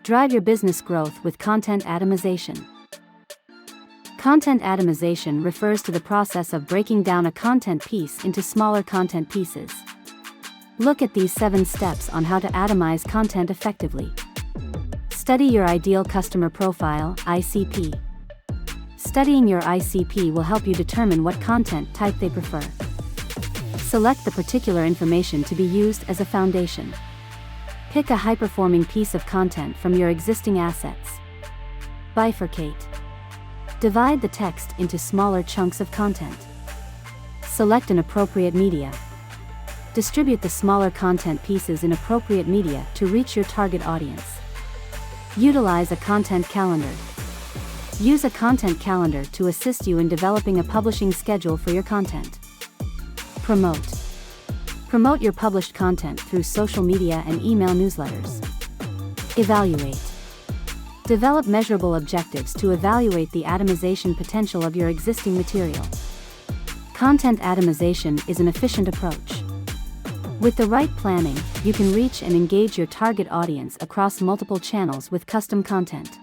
Drive your business growth with content atomization. Content atomization refers to the process of breaking down a content piece into smaller content pieces. Look at these 7 steps on how to atomize content effectively. Study your ideal customer profile, ICP. Studying your ICP will help you determine what content type they prefer. Select the particular information to be used as a foundation. Pick a high-performing piece of content from your existing assets. Bifurcate. Divide the text into smaller chunks of content. Select an appropriate media. Distribute the smaller content pieces in appropriate media to reach your target audience. Utilize a content calendar. Use a content calendar to assist you in developing a publishing schedule for your content. Promote. Promote your published content through social media and email newsletters. Evaluate. Develop measurable objectives to evaluate the atomization potential of your existing material. Content atomization is an efficient approach. With the right planning, you can reach and engage your target audience across multiple channels with custom content.